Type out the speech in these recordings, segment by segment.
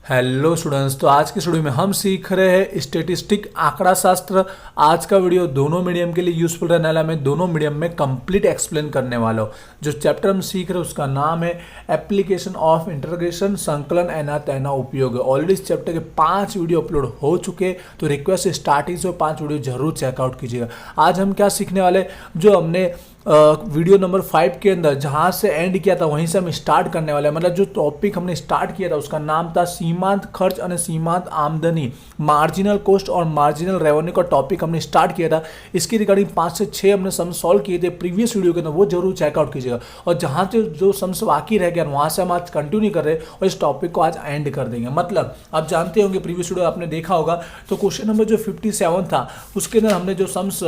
Hello students, तो आज की स्टूडियो में हम सीख रहे हैं स्टेटिस्टिक आंकड़ा शास्त्र। आज का वीडियो दोनों मीडियम के लिए यूजफुल रहने वाला है। मैं दोनों मीडियम में कंप्लीट एक्सप्लेन करने वाला हूँ। जो चैप्टर हम सीख रहे हैं उसका नाम है एप्लीकेशन ऑफ इंटीग्रेशन, संकलन एना तैना उपयोग। ऑलरेडी इस चैप्टर के 5 वीडियो अपलोड हो चुके, तो रिक्वेस्ट स्टार्टिंग से 5 वीडियो जरूर चेकआउट कीजिएगा। आज हम क्या सीखने वाले, जो हमने वीडियो नंबर 5 के अंदर जहाँ से एंड किया था वहीं से हम स्टार्ट करने वाले हैं। मतलब जो टॉपिक हमने स्टार्ट किया था उसका नाम था सीमांत खर्च और सीमांत आमदनी, मार्जिनल कॉस्ट और मार्जिनल रेवेन्यू का टॉपिक हमने स्टार्ट किया था। इसकी रिगार्डिंग 5 से 6 हमने सम सॉल्व किए थे प्रीवियस वीडियो के अंदर, वो जरूर चेकआउट कीजिएगा। और जहाँ से जो सम्स बाकी रह गया वहाँ से हम आज कंटिन्यू कर रहे हैं और इस टॉपिक को आज एंड कर देंगे। मतलब आप जानते होंगे, प्रीवियस वीडियो आपने देखा होगा, तो क्वेश्चन नंबर जो 57 था उसके अंदर हमने जो सम्स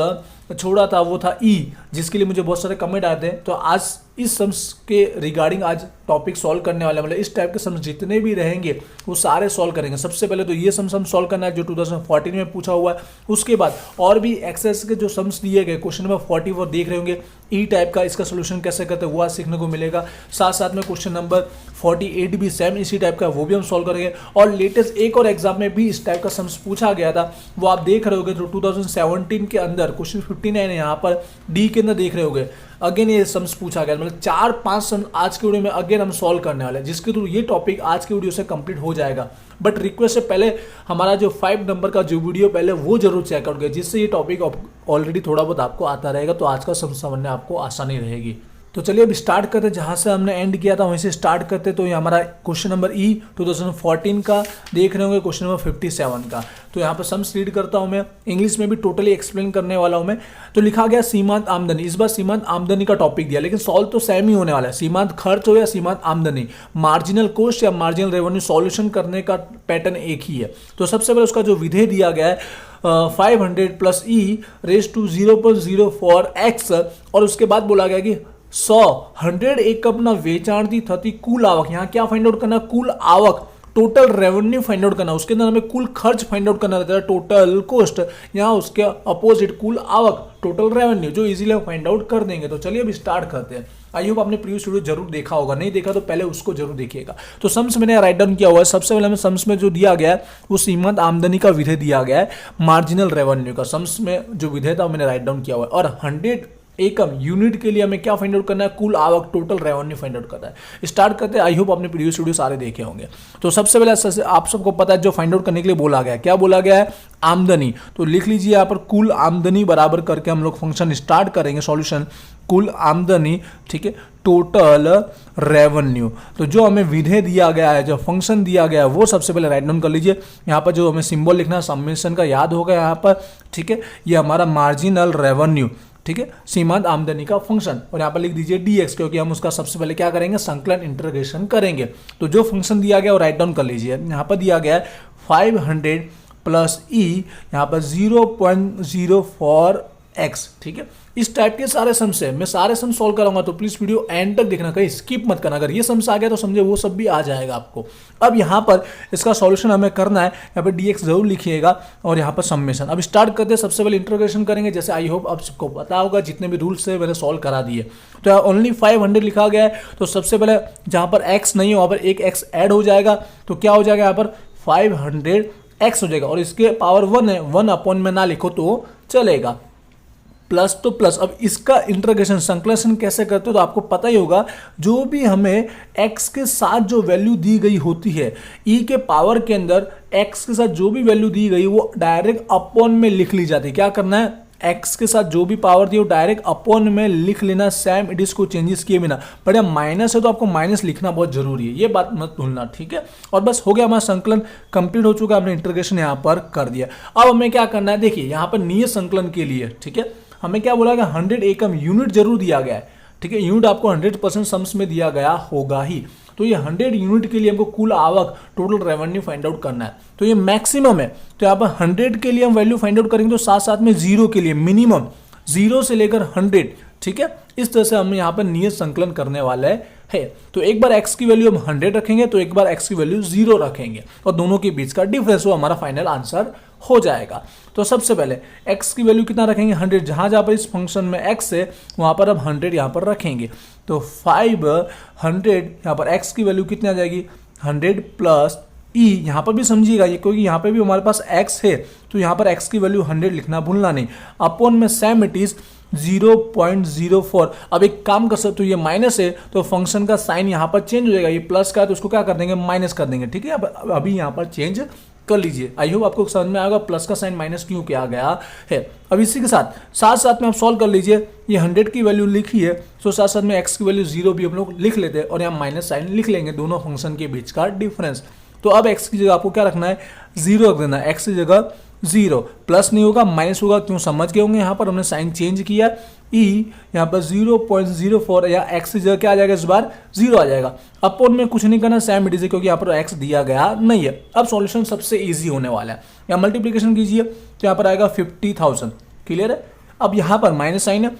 छोड़ा था वो था ई, जिसके लिए मुझे बहुत सारे कमेंट आए थे। तो आज इस सम्स के रिगार्डिंग आज टॉपिक सॉल्व करने वाले हैं। मतलब इस टाइप के सम्स जितने भी रहेंगे वो सारे सॉल्व करेंगे। सबसे पहले तो ये सम्स हम सॉल्व करना है जो 2014 में पूछा हुआ है। उसके बाद और भी एक्सेस के जो सम्स दिए गए, क्वेश्चन नंबर 44 देख रहे होंगे, ई टाइप का, इसका सोल्यूशन कैसे करते हैं वो आज सीखने को मिलेगा। साथ साथ में क्वेश्चन नंबर 48 भी सेम इसी टाइप का, वो भी हम सॉल्व करेंगे। और लेटेस्ट एक और एग्जाम में भी इस टाइप का सम्स पूछा गया था, वो आप देख रहे होगे। तो 2017 के अंदर क्वेश्चन 59 यहाँ पर डी के अंदर देख रहे होगे, अगेन ये सम्स पूछा गया। मतलब 4-5 सम आज के वीडियो में अगेन हम सॉल्व करने वाले हैं, जिसके थ्रू ये टॉपिक आज के वीडियो से कंप्लीट हो जाएगा। बट रिक्वेस्ट से पहले हमारा जो 5 नंबर का जो वीडियो पहले वो जरूर चेकआउट करें, जिससे ये टॉपिक ऑलरेडी थोड़ा बहुत आपको आता रहेगा, तो आज का सम समझने आपको आसानी रहेगी। तो चलिए अब स्टार्ट करते हैं, जहाँ से हमने एंड किया था वहीं से स्टार्ट करते। तो ये हमारा क्वेश्चन नंबर ई 2014 का देख रहे होंगे, क्वेश्चन नंबर 57 का। तो यहाँ पर सम्स रीड करता हूँ मैं, इंग्लिश में भी टोटली एक्सप्लेन करने वाला हूँ मैं। तो लिखा गया सीमांत आमदनी, इस बार सीमांत आमदनी का टॉपिक दिया, लेकिन सॉल्व तो सेम ही होने वाला है। सीमांत खर्च हो या सीमांत आमदनी, मार्जिनल कॉस्ट या मार्जिनल रेवेन्यू, सॉल्यूशन करने का पैटर्न एक ही है। तो सबसे पहले उसका जो विधेय दिया गया है 500 plus e raise to 0.04 X, और उसके बाद बोला गया कि 100 एकम ना वेचाणती थती कुल आवक। यहाँ क्या फाइंड आउट करना, कुल आवक, टोटल रेवेन्यू फाइंड आउट करना। उसके अंदर हमें कुल खर्च फाइंड आउट करना रहता है, टोटल कॉस्ट। यहाँ उसके अपोजिट कुल आवक, टोटल रेवेन्यू, जो इजीली फाइंड आउट कर देंगे। तो चलिए अब स्टार्ट करते हैं। आई होप आपने प्रीवियस वीडियो जरूर देखा होगा, नहीं देखा तो पहले उसको जरूर देखिएगा। तो सम्स मैंने राइट डाउन किया हुआ है। सबसे पहले हमें सम्स में जो दिया गया है वो सीमांत आमदनी का विधेय दिया गया है, मार्जिनल रेवेन्यू का। सम्स में जो विधेय था मैंने राइट डाउन किया हुआ है। और 100 एकम यूनिट के लिए हमें क्या फाइंड आउट करना है, कुल आवक, टोटल रेवेन्यू फाइंड आउट करना है। स्टार्ट करते हैं। आई होप आपने प्रीवियस वीडियो सारे देखे होंगे। तो सबसे पहले आप सबको पता है जो फाइंड आउट करने के लिए बोला गया है, क्या बोला गया है, आमदनी। तो लिख लीजिए यहाँ पर कुल आमदनी बराबर करके हम लोग फंक्शन स्टार्ट करेंगे सॉल्यूशन, कुल आमदनी, ठीक है, टोटल रेवेन्यू। तो जो हमें विधेय दिया गया है, जो फंक्शन दिया गया है, वो सबसे पहले राइट डाउन कर लीजिए। यहाँ पर जो हमें सिंबल लिखना है समेशन का याद होगा यहाँ पर, ठीक है। ये हमारा मार्जिनल रेवेन्यू, ठीक है, सीमांत आमदनी का फंक्शन। और यहाँ पर लिख दीजिए dx, क्योंकि हम उसका सबसे पहले क्या करेंगे, संकलन इंटीग्रेशन करेंगे। तो जो फंक्शन दिया गया वो राइट डाउन कर लीजिए। यहाँ पर दिया गया है 500 प्लस ई, यहाँ पर 0.04 x, ठीक है। इस टाइप के सारे सम्स है, मैं सारे सम सॉल्व कराऊंगा, तो प्लीज वीडियो एंड तक देखना, कहीं स्किप मत करना। अगर ये सम्स आ गया तो समझे वो सब भी आ जाएगा आपको। अब यहाँ पर इसका सॉल्यूशन हमें करना है, यहाँ पर dx जरूर लिखिएगा और यहाँ पर समेशन। अब स्टार्ट करते हैं। सबसे पहले इंटीग्रेशन करेंगे, जैसे आई होप आप सबको पता होगा, जितने भी रूल्स है मैंने सॉल्व करा दिए। तो ओनली 500 लिखा गया है, तो सबसे पहले जहाँ पर x नहीं हो वहाँ पर एक x ऐड हो जाएगा। तो क्या हो जाएगा, यहाँ पर 500x हो जाएगा। और इसके पावर 1 है, 1 अपॉन में ना लिखो तो चलेगा, प्लस तो प्लस। अब इसका इंटीग्रेशन, संकलन कैसे करते हो तो आपको पता ही होगा। जो भी हमें x के साथ जो वैल्यू दी गई होती है, e के पावर के अंदर x के साथ जो भी वैल्यू दी गई वो डायरेक्ट अपॉन में लिख ली जाती है। क्या करना है, x के साथ जो भी पावर दी वो डायरेक्ट अपॉन में लिख लेना, सेम इट इज को चेंजेस किए बिना। बट माइनस है तो आपको माइनस लिखना बहुत जरूरी है, ये बात मत भूलना, ठीक है। और बस हो गया, हमारा संकलन कंप्लीट हो चुका है, हमने इंटीग्रेशन यहाँ पर कर दिया। अब हमें क्या करना है, देखिए यहाँ पर नियत संकलन के लिए, ठीक है, हमें क्या बोला गया, 100 एकम यूनिट जरूर दिया गया है, ठीक है। यूनिट आपको 100% सम्स में दिया गया होगा ही। तो ये 100 यूनिट के लिए हमको कुल आवक, टोटल रेवेन्यू फाइंड आउट करना है। तो ये मैक्सिमम है, तो यहाँ पर 100 के लिए हम वैल्यू फाइंड आउट करेंगे, तो साथ साथ में 0 के लिए मिनिमम, 0 से लेकर 100, ठीक है। इस तरह से हम यहाँ पर नियत संकलन करने वाले है। तो एक बार x की वैल्यू हम 100 रखेंगे, तो एक बार x की वैल्यू 0 रखेंगे, और दोनों के बीच का डिफरेंस वो हमारा फाइनल आंसर हो जाएगा। तो सबसे पहले x की वैल्यू कितना रखेंगे, 100। जहां जहां पर इस फंक्शन में x है वहां पर अब 100 यहाँ पर रखेंगे। तो 500 यहाँ पर x की वैल्यू कितनी आ जाएगी, 100 प्लस ई यहाँ पर भी समझिएगा ये, क्योंकि यहाँ पे भी हमारे पास x है तो यहाँ पर x की वैल्यू 100 लिखना भूलना नहीं। अपॉन में सेम इट इज 0.04। अब एक काम कर सकते हो, ये माइनस है तो फंक्शन का साइन यहाँ पर चेंज हो जाएगा, ये प्लस का है तो उसको क्या कर देंगे माइनस कर देंगे, ठीक है। अब अभी यहाँ पर चेंज कर लीजिए। आई होप आपको समझ में आएगा प्लस का साइन माइनस क्यों किया गया है। अब इसी के साथ साथ में आप सॉल्व कर लीजिए। ये 100 की वैल्यू लिखी है तो साथ साथ में x की वैल्यू 0 भी हम लोग लिख लेते हैं और यहाँ माइनस साइन लिख लेंगे, दोनों फंक्शन के बीच का डिफरेंस। तो अब x की जगह आपको क्या रखना है 0 रख देना है, x की जगह 0, प्लस नहीं होगा माइनस होगा, क्यों समझ गए होंगे। यहाँ पर हमने साइन चेंज किया, e यहाँ पर 0.04 या x की जगह क्या आ जाएगा इस बार 0 आ जाएगा। अपॉन में कुछ नहीं करना, सेम इट इज, क्योंकि यहाँ पर x दिया गया नहीं है। अब सॉल्यूशन सबसे इजी होने वाला है, यहाँ मल्टीप्लिकेशन कीजिए तो यहाँ पर आएगा 50,000, क्लियर है। अब यहाँ पर माइनस साइन है,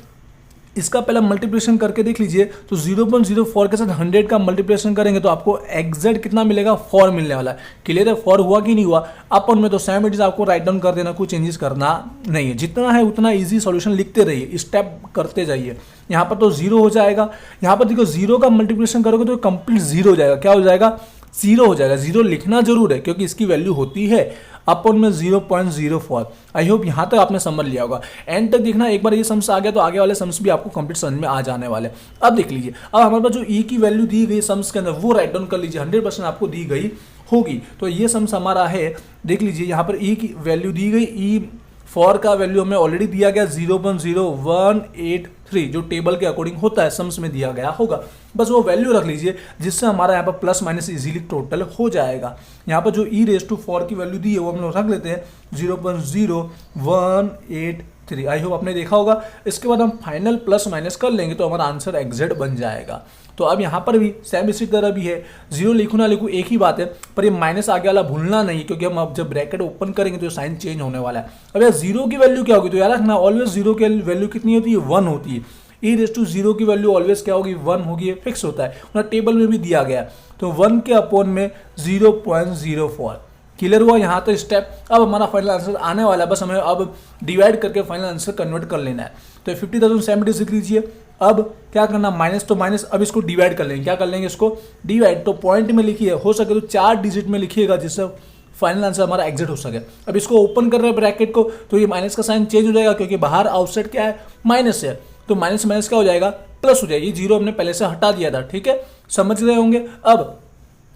इसका पहला मल्टीप्लिकेशन करके देख लीजिए तो 0.04 के साथ 100 का मल्टीप्लिकेशन करेंगे तो आपको एग्जैक्ट कितना मिलेगा 4 मिलने वाला है, क्लियर है। 4 हुआ कि नहीं हुआ, अपन में तो सेम इट इज आपको राइट डाउन कर देना, कोई चेंजेस करना नहीं है। जितना है उतना इजी सॉल्यूशन लिखते रहिए, स्टेप करते जाइए। यहाँ पर तो 0 हो जाएगा, यहाँ पर देखो 0 का मल्टीप्लिकेशन करोगे तो कंप्लीट 0 हो जाएगा, क्या हो जाएगा 0 हो जाएगा। 0 लिखना जरूर है क्योंकि इसकी वैल्यू होती है अपन में 0.04। आई होप यहाँ तक आपने समझ लिया होगा। एंड तक देखना, एक बार ये सम्स आ गया तो आगे वाले सम्स भी आपको कंप्लीट समझ में आ जाने वाले। अब देख लीजिए, अब हमारे पास जो ई की वैल्यू दी गई सम्स के अंदर वो राइट डाउन कर लीजिए, 100% आपको दी गई होगी। तो ये सम्स हमारा है, देख लीजिए यहाँ पर ई की वैल्यू दी गई, ई फॉर का वैल्यू हमें ऑलरेडी दिया गया 0.0183, जो टेबल के अकॉर्डिंग होता है सम्स में दिया गया होगा, बस वो वैल्यू रख लीजिए जिससे हमारा यहाँ पर प्लस माइनस इजीली टोटल हो जाएगा। यहाँ पर जो e⁴ की वैल्यू दी है वो हम लोग रख लेते हैं 0.0183। आई होप आपने देखा होगा। इसके बाद हम फाइनल प्लस माइनस कर लेंगे तो हमारा आंसर एग्जैक्ट बन जाएगा। तो अब यहाँ पर भी सेम इसी तरह भी है, 0 लिखूँ ना लिखूँ एक ही बात है, पर ये माइनस आगे वाला भूलना नहीं, क्योंकि हम अब जब ब्रैकेट ओपन करेंगे तो साइन चेंज होने वाला है। अब यार 0 की वैल्यू क्या होगी, तो यार रखना ऑलवेज 0 की वैल्यू कितनी होती है 1 होती है। e⁻0 की वैल्यू ऑलवेज क्या होगी 1 होगी, फिक्स होता है, और टेबल में भी दिया गया। तो 1 के अपॉन में 0.04, क्लियर हुआ यहाँ तो स्टेप। अब हमारा फाइनल आंसर आने वाला है, बस हमें अब डिवाइड करके फाइनल आंसर कन्वर्ट कर लेना है। तो 50,070 लिख लीजिए। अब क्या करना, माइनस तो माइनस, अब इसको डिवाइड कर लेंगे। क्या कर लेंगे इसको डिवाइड, तो पॉइंट में लिखिए, हो सके तो 4 डिजिट में लिखिएगा जिससे फाइनल आंसर हमारा एग्जिट हो सके। अब इसको ओपन कर रहे हैं ब्रैकेट को तो ये माइनस का साइन चेंज हो जाएगा, क्योंकि बाहर आउटसाइड क्या है माइनस है, तो माइनस माइनस क्या हो जाएगा प्लस हो जाएगा। ये 0 हमने पहले से हटा दिया था, ठीक है, समझ रहे होंगे। अब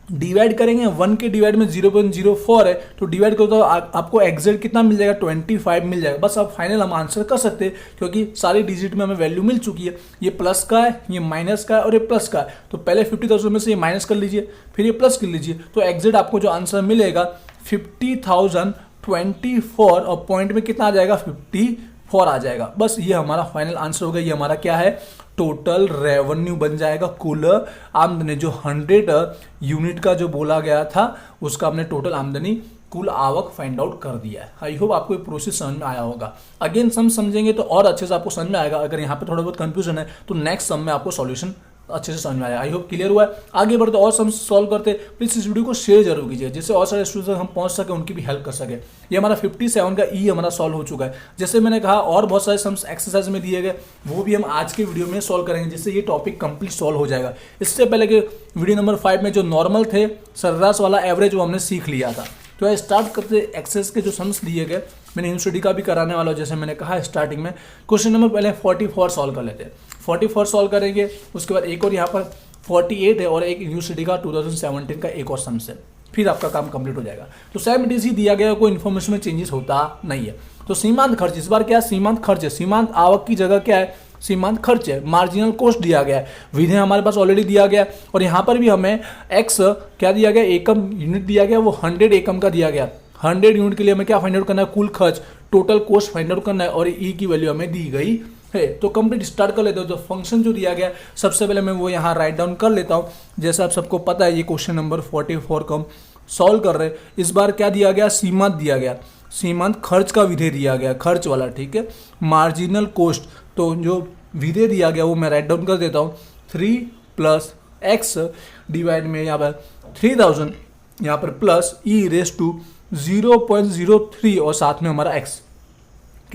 डिवाइड करेंगे, 1 के डिवाइड में 0.04 है तो डिवाइड करो तो आपको एग्जैक्ट कितना मिल जाएगा 25 मिल जाएगा। बस अब फाइनल हम आंसर कर सकते हैं, क्योंकि सारी डिजिट में हमें वैल्यू मिल चुकी है। ये प्लस का है, ये माइनस का है और ये प्लस का है। तो पहले 50,000 में से ये माइनस कर लीजिए, फिर ये प्लस कर लीजिए, तो एग्जैक्ट आपको जो आंसर मिलेगा 50,024 और पॉइंट में कितना आ जाएगा 54 आ जाएगा। बस ये हमारा फाइनल आंसर होगा। ये हमारा क्या है टोटल रेवेन्यू बन जाएगा, कुल आमदनी जो 100 यूनिट का जो बोला गया था उसका हमने टोटल आमदनी कुल आवक फाइंड आउट कर दिया है। आई होप आपको ये प्रोसेस समझ में आया होगा। अगेन सम समझेंगे तो और अच्छे से आपको समझ में आएगा। अगर यहाँ पे थोड़ा बहुत कंफ्यूजन है तो नेक्स्ट सम में आपको सॉल्यूशन अच्छे से समझ में आया। आई होप क्लियर हुआ है। आगे बढ़ते और सम सॉल्व करते, प्लीज इस वीडियो को शेयर जरूर कीजिए जिससे और सारे स्टूडेंट्स हम पहुंच सके, उनकी भी हेल्प कर सके। ये हमारा 57 का ई हमारा सॉल्व हो चुका है। जैसे मैंने कहा और बहुत सारे सम्स एक्सरसाइज में दिए गए, वो भी हम आज के वीडियो में सॉल्व करेंगे, जिससे ये टॉपिक कंप्लीट सॉल्व हो जाएगा। इससे पहले के वीडियो नंबर 5 में जो नॉर्मल थे सर्रास वाला एवरेज वो हमने सीख लिया था। तो स्टार्ट करते एक्सेस के जो सम्स दिए गए, मैंने यूनिवर्सिटी का भी कराने वाला हूँ, जैसे मैंने कहा स्टार्टिंग में। क्वेश्चन नंबर पहले 44 सॉल्व कर लेते हैं। 44 सॉल्व करेंगे, उसके बाद एक और यहाँ पर 48 है और एक यूनिवर्सिटी का 2017 का एक और सम्स है, फिर आपका काम कंप्लीट हो जाएगा। तो सेम इट इज ही दिया गया, कोई इन्फॉर्मेशन में चेंजेस होता नहीं है। तो सीमांत खर्च इस बार क्या है, सीमांत खर्च है। सीमांत आवक की जगह क्या है, सीमांत खर्च है। मार्जिनल कॉस्ट दिया गया है, विधेय हमारे पास ऑलरेडी दिया गया, और यहाँ पर भी हमें एक्स क्या दिया गया, एकम यूनिट दिया गया, वो 100 एकम का दिया गया। 100 यूनिट के लिए हमें क्या फाइंड आउट करना है, कुल खर्च टोटल कॉस्ट फाइंड आउट करना है, और ई की वैल्यू हमें दी गई है। तो कंप्लीट स्टार्ट कर लेते हो। तो फंक्शन जो दिया गया सबसे पहले मैं वो यहाँ राइट डाउन कर लेता हूँ। जैसे आप सबको पता है ये क्वेश्चन नंबर 44 को हम सॉल्व कर रहे हैं। इस बार क्या दिया गया, सीमांत दिया गया, सीमांत खर्च का विधेय दिया गया, खर्च वाला, ठीक है। मार्जिनल कॉस्ट, तो जो विधेय दिया गया वो मैं राइट डाउन कर देता हूँ। 3 + x डिवाइड में यहाँ पर 3000, यहाँ पर प्लस e⁻0.03 और साथ में हमारा x,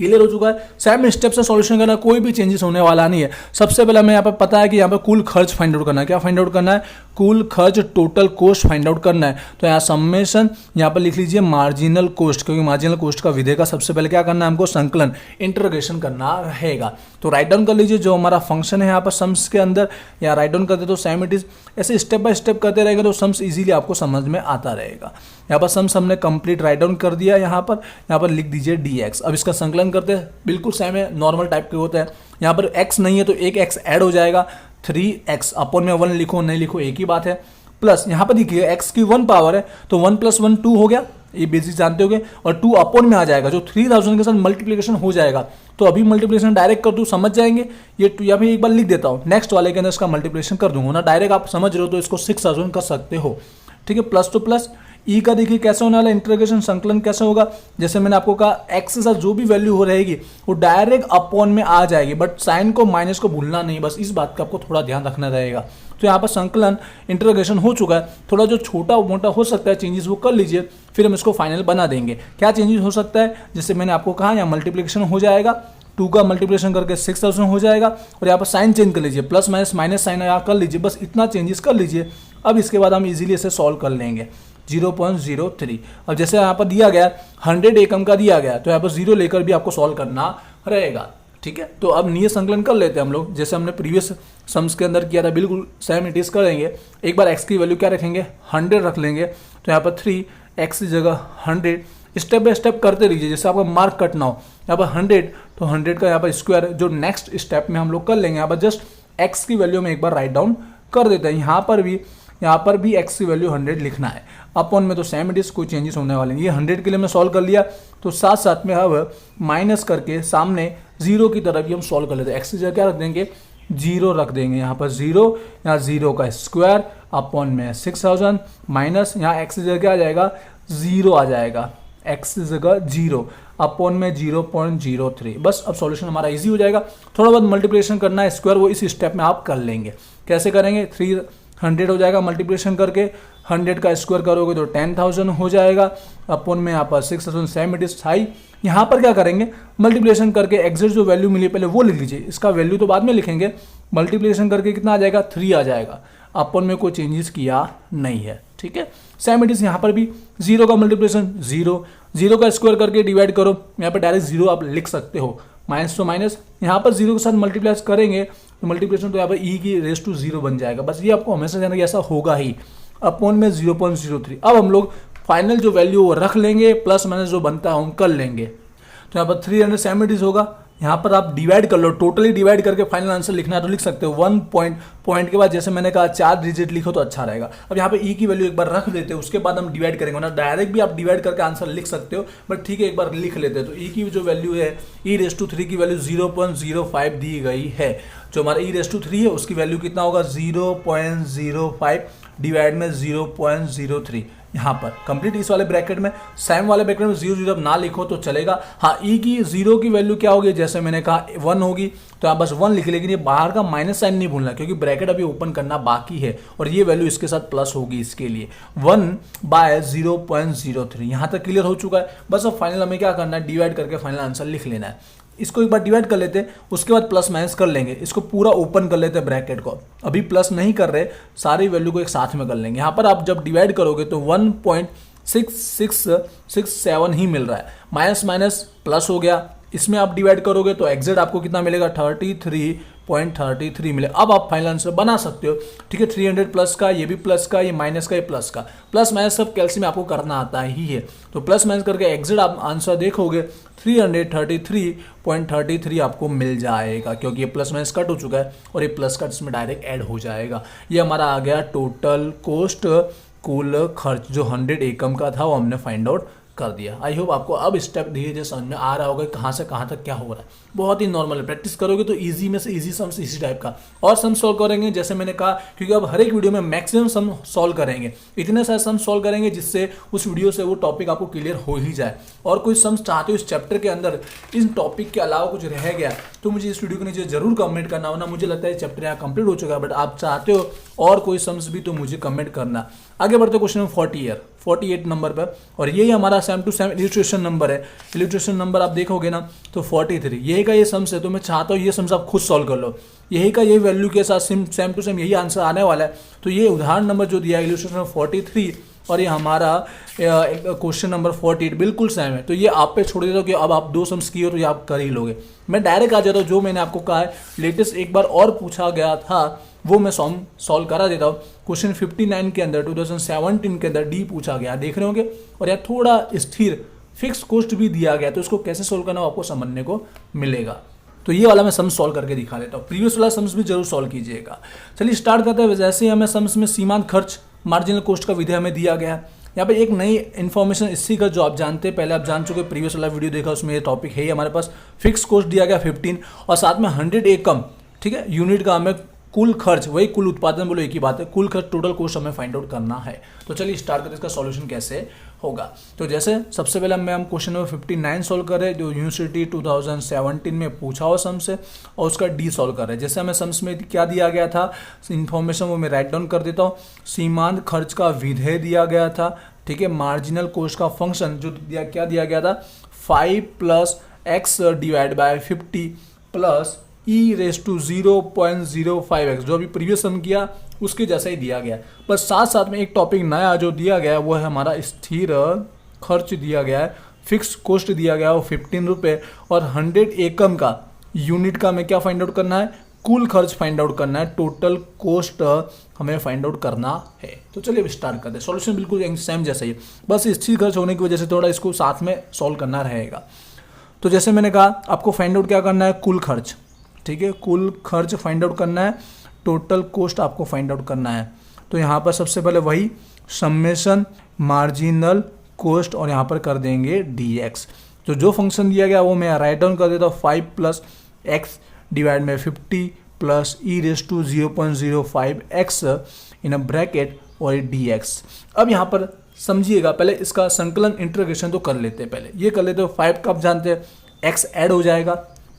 क्लियर हो चुका है। सेम स्टेप से सॉल्यूशन करना, कोई भी चेंजेस होने वाला नहीं है। सबसे पहले हमें यहाँ पे पता है कि यहाँ पे कुल खर्च फाइंड आउट करना है। क्या फाइंड आउट करना है? कुल खर्च, टोटल कॉस्ट फाइंड आउट करना है। तो यहाँ समेशन यहाँ पर लिख लीजिए मार्जिनल कॉस्ट, क्योंकि मार्जिनल कॉस्ट का विधेय का सबसे पहले क्या करना है हमको? संकलन, इंटीग्रेशन करना रहेगा। तो राइट डाउन कर लीजिए जो हमारा फंक्शन है यहाँ पर सम्स के अंदर, या राइट डाउन करते तो सेम इट इज। ऐसे स्टेप बाय स्टेप करते रहेंगे तो सम्स इजीली आपको समझ में आता रहेगा। यहाँ पर सम्स हमने कंप्लीट राइट डाउन कर दिया। यहाँ पर लिख दीजिए dx। अब इसका संकलन करते हैं, बिल्कुल सेम है, नॉर्मल टाइप के होते हैं। यहाँ पर x नहीं है तो एक x ऐड हो जाएगा, 3x अपॉन में 1 लिखो नहीं लिखो एक ही बात है। प्लस यहाँ पर देखिए x की 1 पावर है तो 1 + 1 2 हो गया, ये बेसिक जानते होगे। और 2 अपॉन में आ जाएगा जो 3000 के साथ मल्टीप्लिकेशन हो जाएगा। तो अभी मल्टीप्लिकेशन डायरेक्ट कर दूँ, समझ जाएंगे। ये या फिर एक बार लिख देता हूँ, नेक्स्ट वाले के अंदर इसका मल्टीप्लिकेशन कर दूंगा ना, डायरेक्ट आप समझ रहे हो तो इसको 6000 कर सकते हो। ठीक है, प्लस टू प्लस ई का देखिए कैसे होने वाला, इंटीग्रेशन संकलन कैसे होगा। जैसे मैंने आपको कहा एक्स के साथ जो भी वैल्यू हो रहेगी वो डायरेक्ट अपॉन में आ जाएगी, बट साइन को माइनस को भूलना नहीं, बस इस बात का आपको थोड़ा ध्यान रखना रहेगा। तो यहाँ पर संकलन इंटीग्रेशन हो चुका है। थोड़ा जो छोटा मोटा हो सकता है चेंजेस वो कर लीजिए, फिर हम इसको फाइनल बना देंगे। क्या चेंजेस हो सकता है? जैसे मैंने आपको कहा यहाँ मल्टीप्लिकेशन हो जाएगा, 2 का मल्टीप्लिकेशन करके 6000 हो जाएगा, और यहाँ पर साइन चेंज कर लीजिए, प्लस माइनस माइनस साइन यहाँ कर लीजिए, बस इतना चेंजेस कर लीजिए। अब इसके बाद हम इजीली इसे सॉल्व कर लेंगे। 0.03। अब जैसे यहाँ पर दिया गया 100 एकम का दिया गया, तो यहाँ पर 0 लेकर भी आपको सॉल्व करना रहेगा। ठीक है, तो अब नियत संकलन कर लेते हैं हम लोग, जैसे हमने प्रीवियस सम्स के अंदर किया था, बिल्कुल सेम इट इज करेंगे। एक बार x की वैल्यू क्या रखेंगे? 100 रख लेंगे। तो यहाँ पर 3x की जगह 100, स्टेप बाय स्टेप करते रहिए, जैसे आपका मार्क कट ना हो। यहाँ पर 100 तो 100 का यहाँ पर स्क्वायर, जो नेक्स्ट स्टेप में हम लोग कर लेंगे। यहाँ पर जस्ट x की वैल्यू में एक बार राइट डाउन कर देते हैं। यहाँ पर भी x की वैल्यू 100 लिखना है। अपॉन में तो सेम इट इज, कोई चेंजेस होने वाले नहीं। ये 100 के लिए मैं सॉल्व कर लिया, तो साथ साथ में अब माइनस करके सामने 0 की तरफ भी हम सॉल्व कर लेते हैं। x की जगह क्या रख देंगे? 0 रख देंगे। यहाँ पर 0, यहाँ 0 का स्क्वायर अपॉन में 6000 माइनस, यहाँ x की जगह क्या आ जाएगा? 0 आ जाएगा, x की जगह 0 अपॉन में 0.03। बस अब सॉल्यूशन हमारा इजी हो जाएगा। थोड़ा बहुत मल्टीप्लिकेशन करना है स्क्वायर, वो इस स्टेप में आप कर लेंगे। कैसे करेंगे? 300 हो जाएगा मल्टीप्लिकेशन करके, 100 का स्क्वायर करोगे तो 10,000 हो जाएगा, अपॉन में यहाँ पर 6000 सेम इट इज हाई। यहाँ पर क्या करेंगे? मल्टीप्लिकेशन करके एग्जैक्ट जो वैल्यू मिली पहले वो लिख लीजिए, इसका वैल्यू तो बाद में लिखेंगे। मल्टीप्लिकेशन करके कितना आ जाएगा? 3 आ जाएगा। अपॉन में कोई चेंजेस किया नहीं है। ठीक है, सेम इट इज यहाँ पर भी 0 का मल्टीप्लिकेशन 0 का स्क्वायर करके डिवाइड करो, यहाँ पर डायरेक्ट 0 आप लिख सकते हो, माइनस तो माइनस, यहाँ पर 0 के साथ मल्टीप्लाई करेंगे तो मल्टीप्लिकेशन तो यहाँ पर e की रेस टू 0 बन जाएगा। बस ये आपको हमेशा जानना कि ऐसा होगा ही। अपॉन में 0.03। अब हम लोग फाइनल जो वैल्यू वो रख लेंगे, प्लस माइनस जो बनता है हम कर लेंगे। तो यहाँ पर 370 होगा। यहाँ पर आप डिवाइड कर लो, टोटली डिवाइड करके फाइनल आंसर लिखना है तो लिख सकते हो। 1 पॉइंट के बाद जैसे मैंने कहा 4 डिजिट लिखो तो अच्छा रहेगा। अब यहाँ पे ई की वैल्यू एक बार रख देते हैं, उसके बाद हम डिवाइड करेंगे ना, डायरेक्ट भी आप डिवाइड करके आंसर लिख सकते हो, बट ठीक है एक बार लिख लेते हैं। तो ई की जो वैल्यू है, e⁻³ की वैल्यू 0.05 दी गई है। जो हमारा e⁻³ है उसकी वैल्यू कितना होगा? 0.05 डिवाइड में 0.03। यहाँ पर कंप्लीट इस वाले ब्रैकेट में, सेम वाले ब्रैकेट में 0 ना लिखो तो चलेगा। हाँ, ई की 0 की वैल्यू क्या होगी? जैसे मैंने कहा 1 होगी, तो आप बस 1 लिख, लेकिन ये बाहर का माइनस साइन नहीं भूलना, क्योंकि ब्रैकेट अभी ओपन करना बाकी है, और ये वैल्यू इसके साथ प्लस होगी। इसके लिए 1/0.03। यहाँ तक क्लियर हो चुका है। बस अब फाइनल हमें क्या करना है? डिवाइड करके फाइनल आंसर लिख लेना है। इसको एक बार डिवाइड कर लेते हैं, उसके बाद प्लस माइनस कर लेंगे। इसको पूरा ओपन कर लेते हैं ब्रैकेट को, अभी प्लस नहीं कर रहे, सारी वैल्यू को एक साथ में कर लेंगे। यहाँ पर आप जब डिवाइड करोगे तो 1.6667 ही मिल रहा है, माइनस माइनस प्लस हो गया। इसमें आप डिवाइड करोगे तो एग्जैक्ट आपको कितना मिलेगा? 33.33 मिले। अब आप फाइनल आंसर बना सकते हो। ठीक है, 300 प्लस का, ये भी प्लस का, ये माइनस का, ये प्लस का, प्लस माइनस सब कैलसी में आपको करना आता ही है। तो प्लस माइनस करके एग्जैक्ट आप आंसर देखोगे 333.33 आपको मिल जाएगा, क्योंकि ये प्लस माइनस कट हो चुका है और ये प्लस का इसमें डायरेक्ट ऐड हो जाएगा। ये हमारा आ गया टोटल कॉस्ट, कुल खर्च जो 100 एकम का था वो हमने फाइंड आउट कर दिया। आई होप आपको अब स्टेप धीरे धीरे समझ में आ रहा होगा कहाँ से कहाँ तक क्या हो रहा है। बहुत ही नॉर्मल है, प्रैक्टिस करोगे तो इजी में से इजी सम्स इसी टाइप का और सम सॉल्व करेंगे, जैसे मैंने कहा, क्योंकि अब हर एक वीडियो में मैक्सिमम सम सॉल्व करेंगे, इतने सारे सम सॉल्व करेंगे जिससे उस वीडियो से वो टॉपिक आपको क्लियर हो ही जाए। और कोई सम्स चाहते हो इस चैप्टर के अंदर इस टॉपिक के अलावा कुछ रह गया तो मुझे इस वीडियो के नीचे जरूर कमेंट करना, वरना मुझे लगता है चैप्टर यहाँ कंप्लीट हो चुका है, बट आप चाहते हो और कोई सम्स भी तो मुझे कमेंट करना। आगे बढ़ते क्वेश्चन नंबर 48 नंबर पर, और यही हमारा same to same illustration number है। इलिस्ट्रेशन नंबर आप देखोगे ना तो 43, यही का ये सम्स है। तो मैं चाहता हूँ ये सम्स आप खुद सॉल्व कर लो, यही का यही वैल्यू के साथ सेम टू सेम यही आंसर आने वाला है। तो ये उदाहरण नंबर जो दिया है इलिस्ट्रेशन नंबर 43 और ये हमारा क्वेश्चन नंबर 48 बिल्कुल सेम है। तो ये आप पे छोड़ देता हूँ कि अब आप 2 सम्स किए हो तो ये आप कर ही लोगे। मैं डायरेक्ट आ जाता हूँ, जो मैंने आपको कहा है लेटेस्ट एक बार और पूछा गया था वो मैं सॉल्व करा देता हूँ। क्वेश्चन 59 के अंदर 2017 के अंदर डी पूछा गया, देख रहे होंगे, और यहाँ थोड़ा स्थिर फिक्स कॉस्ट भी दिया गया। तो इसको कैसे सोल्व करना आपको समझने को मिलेगा। तो ये वाला मैं सम्स सॉल्व करके दिखा देता हूँ, प्रीवियस वाला सम्स भी जरूर सॉल्व कीजिएगा। चलिए स्टार्ट करते हैं। जैसे ही हमें सम्स में सीमांत खर्च मार्जिनल कॉस्ट का विधेय हमें दिया गया है। यहाँ पे एक नई इन्फॉर्मेशन इसी का जो आप जानते हैं, पहले आप जान चुके, प्रीवियस वाला वीडियो देखा उसमें ये टॉपिक है ही हमारे पास। फिक्स कॉस्ट दिया गया 15 और साथ में 100 एकम, ठीक है, यूनिट का हमें कुल खर्च, वही कुल उत्पादन बोलो एक ही बात है, कुल खर्च टोटल कॉस्ट हमें फाइंड आउट करना है। तो चलिए स्टार्ट करते हैं इसका सॉल्यूशन कैसे होगा। तो जैसे सबसे पहले हम क्वेश्चन नंबर 59 सॉल्व कर रहे हैं जो यूनिवर्सिटी 2017 में पूछा हुआ सम्स है, और उसका डी सॉल्व कर रहे हैं। जैसे हमें सम्स में क्या दिया गया था इन्फॉर्मेशन वो मैं राइट डाउन कर देता हूँ। सीमांत खर्च का विधेय दिया गया था, ठीक है। मार्जिनल कॉस्ट का फंक्शन जो क्या दिया गया था 5 + x divide by 50 plus e⁻0.05x, जो अभी प्रीवियस सम किया उसके जैसा ही दिया गया। पर साथ साथ में एक टॉपिक नया जो दिया गया है वो है हमारा स्थिर खर्च दिया गया है, फिक्स कॉस्ट दिया गया है वो 15 रुपये, और 100 एकम का यूनिट का हमें क्या फाइंड आउट करना है, कुल खर्च फाइंड आउट करना है, टोटल कॉस्ट हमें फाइंड आउट करना है। तो चलिए स्टार्ट करते हैं। सॉल्यूशन बिल्कुल सेम जैसा ही है, बस स्थिर खर्च होने की वजह से थोड़ा इसको साथ में सॉल्व करना रहेगा। तो जैसे मैंने कहा आपको फाइंड आउट क्या करना है, कुल खर्च, ठीक है, कुल खर्च फाइंड आउट करना है, टोटल कॉस्ट आपको फाइंड आउट करना है। तो यहाँ पर सबसे पहले वही समेशन मार्जिनल कॉस्ट और यहाँ पर कर देंगे dx। तो जो फंक्शन दिया गया वो मैं राइट डाउन कर देता हूँ 5 + x डिवाइड में 50 plus e⁻0.05x in a bracket और dx। अब यहाँ पर समझिएगा, पहले इसका संकलन इंटीग्रेशन तो कर लेते हैं। पहले ये कर लेते हो, 5 कब जानते हैं, x ऐड हो जाएगा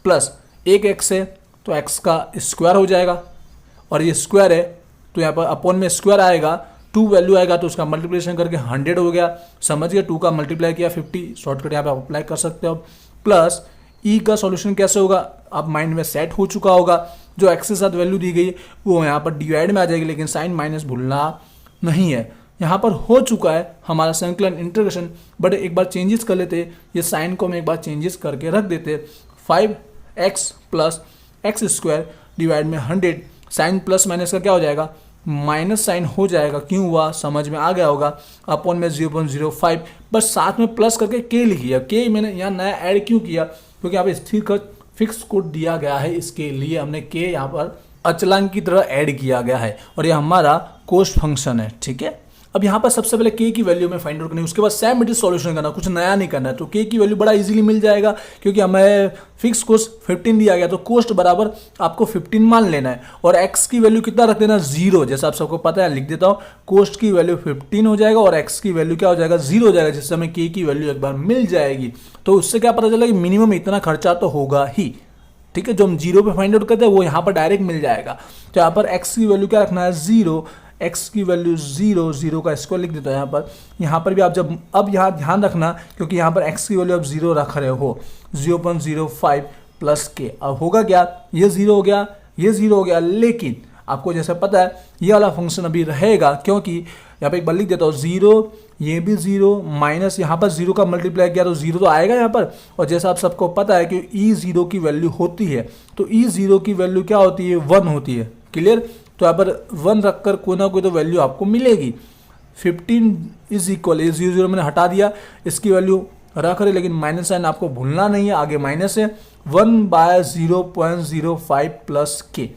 प्लस एक x है तो x का स्क्वायर हो जाएगा, और ये स्क्वायर है तो यहाँ पर अपॉन में स्क्वायर आएगा, 2 वैल्यू आएगा तो उसका मल्टीप्लिकेशन करके 100 हो गया। समझ गए, 2 का मल्टीप्लाई किया 50, शॉर्टकट यहाँ पे आप अप्लाई कर सकते हो। प्लस ई का सॉल्यूशन कैसे होगा, आप माइंड में सेट हो चुका होगा, जो एक्स के साथ वैल्यू दी गई वो यहाँ पर डिवाइड में आ जाएगी, लेकिन साइन माइनस भूलना नहीं है। यहाँ पर हो चुका है हमारा संकलन इंटीग्रेशन, बट एक बार चेंजेस कर लेते, ये साइन को हम एक बार चेंजेस करके रख देते। 5x + x² डिवाइड में 100, साइन प्लस माइनस का क्या हो जाएगा, माइनस साइन हो जाएगा, क्यों हुआ समझ में आ गया होगा, अपॉन में 0.05, बस साथ में प्लस करके के लिखिए। के मैंने यहाँ नया ऐड क्यों किया, क्योंकि यहाँ पे स्थिर खर्च फिक्स कोड दिया गया है, इसके लिए हमने के यहाँ पर अचलांक की तरह ऐड किया गया है, और ये हमारा कॉस्ट फंक्शन है, ठीक है। अब यहाँ पर सबसे पहले के की वैल्यू में फाइंड आउट करनी है, उसके बाद सेम मेट्रिक सॉल्यूशन करना, कुछ नया नहीं करना है। तो के की वैल्यू बड़ा इजीली मिल जाएगा, क्योंकि हमें फिक्स कॉस्ट 15 दिया गया, तो कॉस्ट बराबर आपको 15 मान लेना है, और एक्स की वैल्यू कितना रख देना, 0, जैसा आप सबको पता है, लिख देता हूँ। कॉस्ट की वैल्यू 15 हो जाएगा और एक्स की वैल्यू क्या हो जाएगा, 0 हो जाएगा, जिससे हमें के की वैल्यू एक बार मिल जाएगी। तो उससे क्या पता चला कि मिनिमम इतना खर्चा तो होगा ही, ठीक है। जो हम 0 पे फाइंड आउट करते हैं वो यहाँ पर डायरेक्ट मिल जाएगा। तो यहाँ पर एक्स की वैल्यू क्या रखना है, 0, x की वैल्यू 0, 0 का स्क्वायर लिख देता है यहाँ पर भी आप जब, अब यहाँ ध्यान रखना, क्योंकि यहाँ पर x की वैल्यू आप 0 रख रहे हो, 0.05 प्लस के, अब होगा क्या, ये 0 हो गया, ये 0 हो गया, लेकिन आपको जैसे पता है ये वाला फंक्शन अभी रहेगा, क्योंकि यहाँ पे एक बार लिख देता हूँ 0, ये भी 0, माइनस यहाँ पर 0 का मल्टीप्लाई किया तो 0 तो आएगा यहाँ पर, और जैसा आप सबको पता है कि e0 की वैल्यू होती है, तो e0 की वैल्यू क्या होती है, 1 होती है, क्लियर। तो यहाँ पर 1 रखकर कोई ना कोई तो वैल्यू आपको मिलेगी। 15 इज इक्वल, ये 0 मैंने हटा दिया, इसकी वैल्यू रख रहे, लेकिन माइनस साइन आपको भूलना नहीं है, आगे माइनस है, 1/0.05 प्लस के।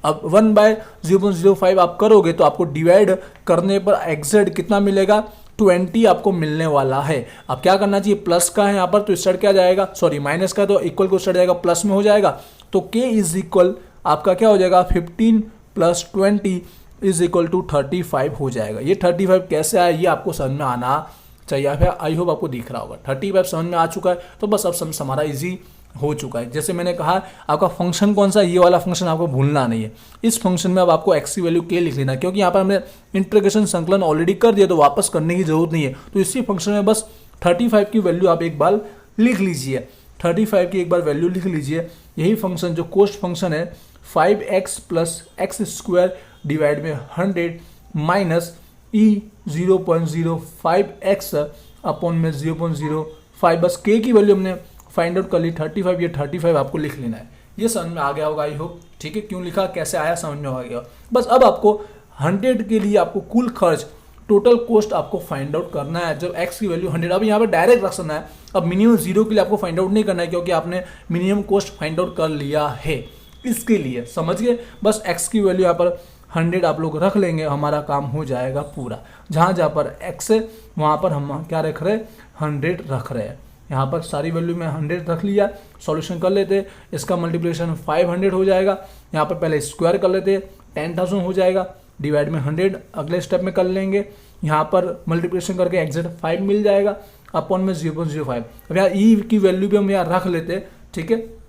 अब 1/0.05 आप करोगे तो आपको डिवाइड करने पर एग्जैक्ट कितना मिलेगा, 20 आपको मिलने वाला है। अब क्या करना चाहिए, प्लस का है यहाँ पर, तो इस साइड क्या जाएगा, सॉरी माइनस का, तो इक्वल को साइड जाएगा, प्लस में हो जाएगा। तो के इज इक्वल आपका क्या हो जाएगा, 15 + 20 इज इक्वल टू 35 हो जाएगा। ये 35 कैसे आया ये आपको समझ में आना चाहिए, फिर आई होप आपको दिख रहा होगा। 35 समझ में आ चुका है, तो बस अब समझ हमारा इजी हो चुका है। जैसे मैंने कहा आपका फंक्शन कौन सा, ये वाला फंक्शन आपको भूलना नहीं है। इस फंक्शन में अब आपको x की वैल्यू k लिख लेना है, क्योंकि यहाँ पर हमने इंटीग्रेशन संकलन ऑलरेडी कर दिया तो वापस करने की जरूरत नहीं है। तो इसी फंक्शन में बस 35 की वैल्यू आप एक बार लिख लीजिए, 35 की एक बार वैल्यू लिख लीजिए। यही फंक्शन जो कोस्ट फंक्शन है 5x plus x square divide में 100 माइनस e 0.05x अपॉन में 0.05, बस k की वैल्यू हमने फाइंड आउट कर ली 35, ये 35 आपको लिख लेना है। ये समझ में आ गया होगा आई होप, ठीक है। क्यों लिखा, कैसे आया, समझ में आ गया। बस अब आपको 100 के लिए आपको कुल खर्च टोटल कॉस्ट आपको फाइंड आउट करना है। जब x की वैल्यू 100, अब यहाँ पर डायरेक्ट रख सकना है। अब मिनिमम 0 के लिए आपको फाइंड आउट नहीं करना है, क्योंकि आपने मिनिमम कॉस्ट फाइंड आउट कर लिया है। इसके लिए समझ गए, बस x की वैल्यू यहाँ पर 100 आप लोग रख लेंगे, हमारा काम हो जाएगा पूरा। जहाँ पर x है वहाँ पर हम क्या रख रहे हैं, 100 रख रहे हैं। यहाँ पर सारी वैल्यू में 100 रख लिया, सॉल्यूशन कर लेते। इसका मल्टीप्लिकेशन 500 हो जाएगा। यहाँ पर पहले स्क्वायर कर लेते, 10,000 हो जाएगा, डिवाइड में 100 अगले स्टेप में कर लेंगे। यहाँ पर मल्टीप्लिकेशन करके एग्जैक्ट 5 मिल जाएगा, अपॉन में 0.05। अब यहाँ ई की वैल्यू भी हम यहाँ रख लेते, ठीक है।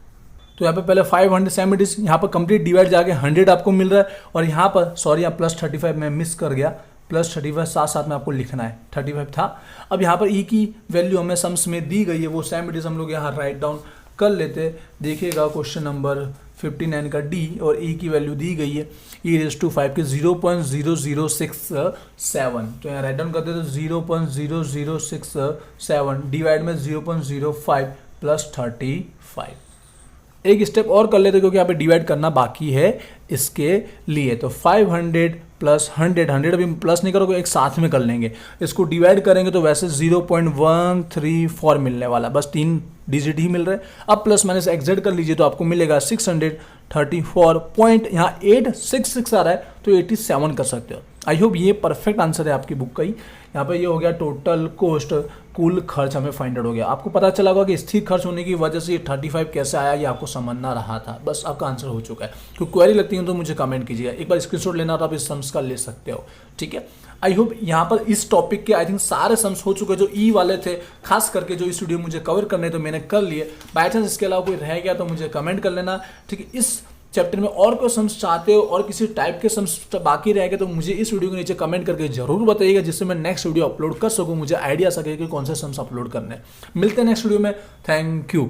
तो यहाँ पे पहले 570, यहाँ पर कंप्लीट डिवाइड जाके 100 आपको मिल रहा है। और यहाँ पर सॉरी, यहाँ प्लस 35 मैं मिस कर गया, प्लस 35 साथ साथ में आपको लिखना है, 35 था। अब यहाँ पर ई की वैल्यू हमें सम्स में दी गई है, वो 70 हम लोग यहाँ राइट डाउन कर लेते। देखिएगा क्वेश्चन नंबर 59 का डी, और ई की वैल्यू दी गई है e⁵ की 0.0067। तो यहाँ राइट डाउन कर देते 0.0067 डिवाइड में 0.05 प्लस 35। एक स्टेप और कर लेते क्योंकि यहाँ पे डिवाइड करना बाकी है इसके लिए। तो 500 प्लस 100 अभी प्लस नहीं करोगे, एक साथ में कर लेंगे। इसको डिवाइड करेंगे तो वैसे 0.134 मिलने वाला, बस 3 डिजिट ही मिल रहे हैं। अब प्लस माइनस एग्जेक्ट कर लीजिए तो आपको मिलेगा 634 पॉइंट, यहाँ 866 आ रहा है तो 87 कर सकते हो। आई होप ये परफेक्ट आंसर है आपकी बुक का ही। यहाँ पे ये हो गया टोटल कॉस्ट, कुल खर्च हमें फाइंड आउट हो गया। आपको पता चला होगा कि स्थिर खर्च होने की वजह से ये 35 कैसे आया, ये आपको समझना रहा था। बस आपका आंसर हो चुका है। तो क्वेरी लगती है तो मुझे कमेंट कीजिएगा, एक बार स्क्रीनशॉट लेना तो आप इस सम्स का ले सकते हो, ठीक है। आई होप यहाँ पर इस टॉपिक के आई थिंक सारे सम्स हो चुके हैं। जो ई वाले थे खास करके जो इस वीडियो मुझे कवर करने तो मैंने कर लिए। बाई चांस इसके अलावा कोई रह गया तो मुझे कमेंट कर लेना, ठीक है। इस चैप्टर में और कोई सम्स चाहते हो और किसी टाइप के सम्स बाकी रह गए तो मुझे इस वीडियो के नीचे कमेंट करके जरूर बताइएगा, जिससे मैं नेक्स्ट वीडियो अपलोड कर सकूं, मुझे आइडिया सके कि कौन से सम्स अपलोड करने। मिलते हैं नेक्स्ट वीडियो में, थैंक यू।